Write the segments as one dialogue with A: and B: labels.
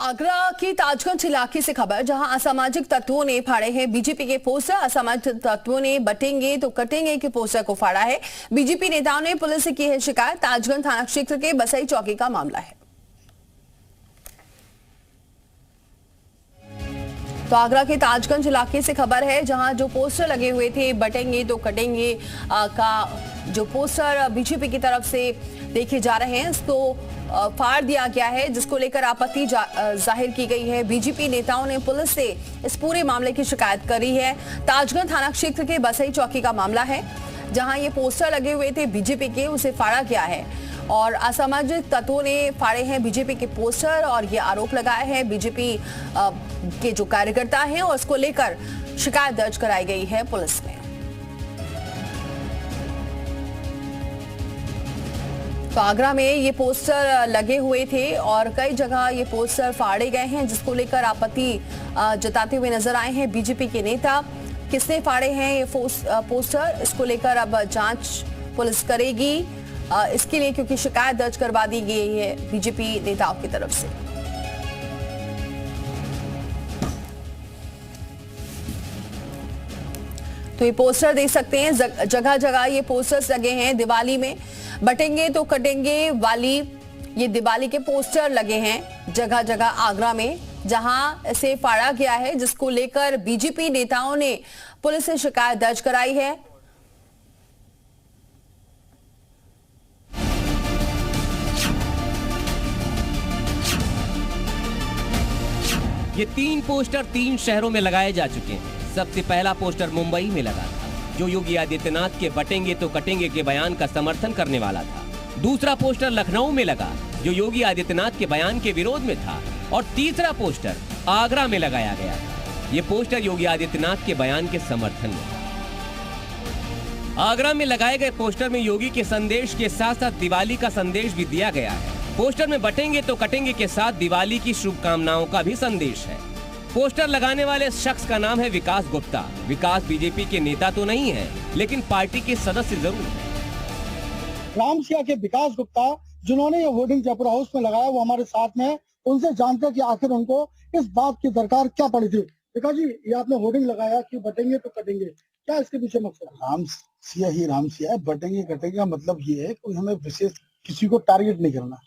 A: आगरा के ताजगंज इलाके से खबर, जहां असामाजिक तत्वों ने फाड़े हैं बीजेपी के पोस्टर। असामाजिक तत्वों ने बटेंगे तो कटेंगे के पोस्टर को फाड़ा है। बीजेपी नेताओं ने पुलिस से की है शिकायत। ताजगंज थाना क्षेत्र के बसई चौकी का मामला है। तो आगरा के ताजगंज इलाके से खबर है, जहां जो पोस्टर लगे हुए थे बटेंगे तो कटेंगे का जो पोस्टर बीजेपी की तरफ से देखे जा रहे हैं, इसको फाड़ दिया गया है, जिसको लेकर आपत्ति जाहिर की गई है। बीजेपी नेताओं ने पुलिस से इस पूरे मामले की शिकायत करी है। ताजगंज थाना क्षेत्र के बसई चौकी का मामला है, जहां ये पोस्टर लगे हुए थे बीजेपी के, उसे फाड़ा गया है और असामाजिक तत्वों ने फाड़े हैं बीजेपी के पोस्टर और ये आरोप लगाए हैं बीजेपी के जो कार्यकर्ता हैं, और इसको लेकर शिकायत दर्ज कराई गई है पुलिस में। तो आगरा में ये पोस्टर लगे हुए थे और कई जगह ये पोस्टर फाड़े गए हैं, जिसको लेकर आपत्ति जताते हुए नजर आए हैं बीजेपी के नेता। किसने फाड़े हैं ये पोस्टर, इसको लेकर अब जांच पुलिस करेगी इसके लिए, क्योंकि शिकायत दर्ज करवा दी गई है बीजेपी नेताओं की तरफ से। तो ये पोस्टर देख सकते हैं, जगह जगह ये पोस्टर्स लगे हैं। दिवाली में बटेंगे तो कटेंगे वाली ये दिवाली के पोस्टर लगे हैं जगह जगह आगरा में, जहां इसे फाड़ा गया है, जिसको लेकर बीजेपी नेताओं ने पुलिस से शिकायत दर्ज कराई है।
B: ये 3 पोस्टर 3 शहरों में लगाए जा चुके हैं। सबसे पहला पोस्टर मुंबई में लगा था, जो योगी आदित्यनाथ के बटेंगे तो कटेंगे के बयान का समर्थन करने वाला था। दूसरा पोस्टर लखनऊ में लगा, जो योगी आदित्यनाथ के बयान के विरोध में था। और तीसरा पोस्टर आगरा में लगाया गया था। ये पोस्टर योगी आदित्यनाथ के बयान के समर्थन में था। आगरा में लगाए गए पोस्टर में योगी के संदेश के साथ साथ दिवाली का संदेश भी दिया गया है। पोस्टर में बटेंगे तो कटेंगे के साथ दिवाली की शुभकामनाओं का भी संदेश है। पोस्टर लगाने वाले शख्स का नाम है विकास गुप्ता। विकास बीजेपी के नेता तो नहीं है, लेकिन पार्टी के सदस्य जरूर है।
C: रामसिया के विकास गुप्ता, जिन्होंने ये होर्डिंग जयपुर हाउस में लगाया, वो हमारे साथ में, उनसे जानते हैं कि आखिर उनको इस बात की दरकार क्या पड़ी थी। विकास जी, ये आपने होर्डिंग लगाया कि बटेंगे तो कटेंगे, क्या इसके पीछे मकसद?
D: रामसिया ही रामसिया है, बटेंगे कटेंगे का मतलब ये है कि हमें विशेष किसी को टारगेट नहीं करना।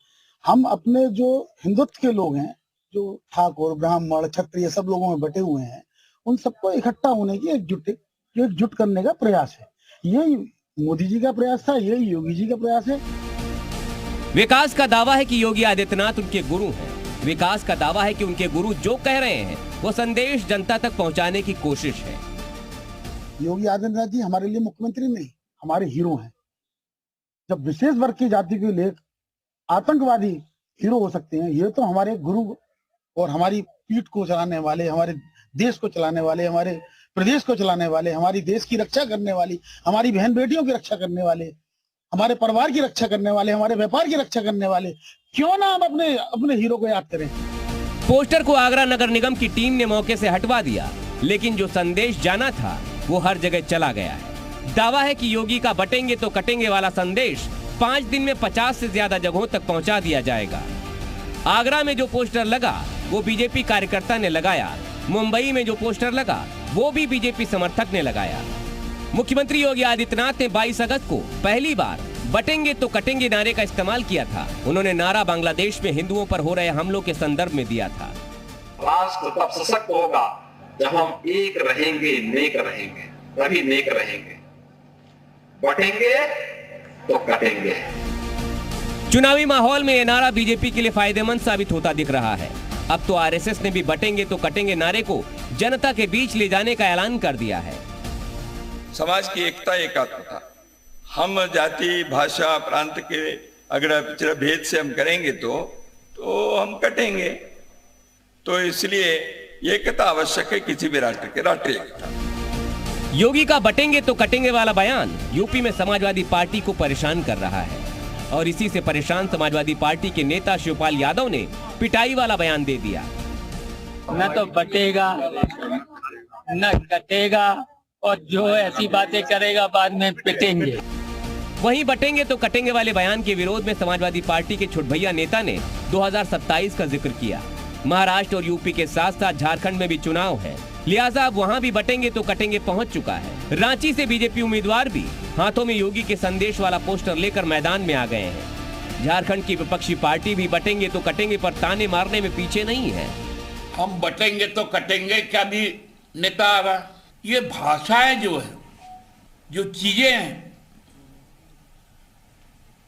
D: हम अपने जो हिंदुत्व के लोग हैं, जो ठाकुर ब्राह्मण क्षत्रिय सब लोगों में बटे हुए हैं, उन सबको इकट्ठा होने की एकजुट करने का प्रयास है। यही मोदी जी का प्रयास था, यही योगी जी का प्रयास है।
B: विकास का दावा है कि योगी आदित्यनाथ उनके गुरु हैं। विकास का दावा है कि उनके गुरु जो कह रहे हैं वो संदेश जनता तक पहुंचाने की कोशिश है।
D: योगी आदित्यनाथ जी हमारे लिए मुख्यमंत्री नहीं, हमारे हीरो हैं। जब विशेष वर्ग की जाति के लिए आतंकवादी हीरो हो सकते हैं, ये तो हमारे गुरु और हमारी पीठ को चलाने वाले, हमारे देश को चलाने वाले, हमारे प्रदेश को चलाने वाले, हमारी देश की रक्षा करने वाली, हमारी बहन बेटियों की रक्षा करने वाले, हमारे परिवार की रक्षा करने वाले, हमारे व्यापार की रक्षा करने वाले, क्यों ना हम अपने हीरो को याद करें।
B: पोस्टर को आगरा नगर निगम की टीम ने मौके से हटवा दिया, लेकिन जो संदेश जाना था वो हर जगह चला गया है। दावा है कि योगी का बटेंगे तो कटेंगे वाला संदेश 5 दिन में 50 से ज्यादा जगहों तक पहुंचा दिया जाएगा। आगरा में जो पोस्टर लगा वो बीजेपी कार्यकर्ता ने लगाया। मुंबई में जो पोस्टर लगा वो भी बीजेपी समर्थक ने लगाया। मुख्यमंत्री योगी आदित्यनाथ ने 22 अगस्त को पहली बार बटेंगे तो कटेंगे नारे का इस्तेमाल किया था। उन्होंने नारा बांग्लादेश में हिंदुओं पर हो रहे हमलों के संदर्भ में दिया था।
E: राष्ट्र तब सशक्त होगा जब हम एक रहेंगे, नेक रहेंगे, तभी नेक रहेंगे। बटेंगे तो कटेंगे।
B: चुनावी माहौल में ये नारा बीजेपी के लिए फायदेमंद साबित होता दिख रहा है। अब तो आरएसएस ने भी बटेंगे तो कटेंगे नारे को जनता के बीच ले जाने का ऐलान कर दिया है।
F: समाज की एकता एकात्मता, हम जाति भाषा प्रांत के अगर भेद से हम करेंगे तो हम कटेंगे। तो इसलिए एकता आवश्यक है किसी भी राष्ट्र के, राष्ट्रीय एकता।
B: योगी का बटेंगे तो कटेंगे वाला बयान यूपी में समाजवादी पार्टी को परेशान कर रहा है, और इसी से परेशान समाजवादी पार्टी के नेता शिवपाल यादव ने पिटाई वाला बयान दे दिया।
G: न तो बटेगा न कटेगा, और जो ऐसी बातें करेगा बाद में पिटेंगे।
B: वहीं बटेंगे तो कटेंगे वाले बयान के विरोध में समाजवादी पार्टी के छुटभैया नेता ने 2027 का जिक्र किया। महाराष्ट्र और यूपी के साथ साथ झारखंड में भी चुनाव है, लिहाजा अब वहां भी बटेंगे तो कटेंगे पहुंच चुका है। रांची से बीजेपी उम्मीदवार भी हाथों में योगी के संदेश वाला पोस्टर लेकर मैदान में आ गए हैं। झारखंड की विपक्षी पार्टी भी बटेंगे तो कटेंगे पर ताने मारने में पीछे नहीं है।
H: हम बटेंगे तो कटेंगे क्या भी नेता आ रहा, ये भाषाएं जो है, जो चीजें हैं,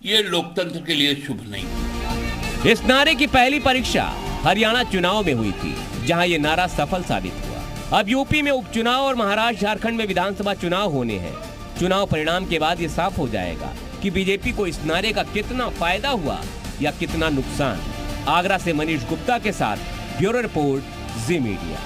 H: ये लोकतंत्र के लिए शुभ नहीं।
B: इस नारे की पहली परीक्षा हरियाणा चुनाव में हुई थी, जहां ये नारा सफल साबित हुआ। अब यूपी में उपचुनाव और महाराष्ट्र झारखंड में विधानसभा चुनाव होने हैं। चुनाव परिणाम के बाद ये साफ हो जाएगा कि बीजेपी को इस नारे का कितना फायदा हुआ या कितना नुकसान। आगरा से मनीष गुप्ता के साथ ब्यूरो रिपोर्ट, जी मीडिया।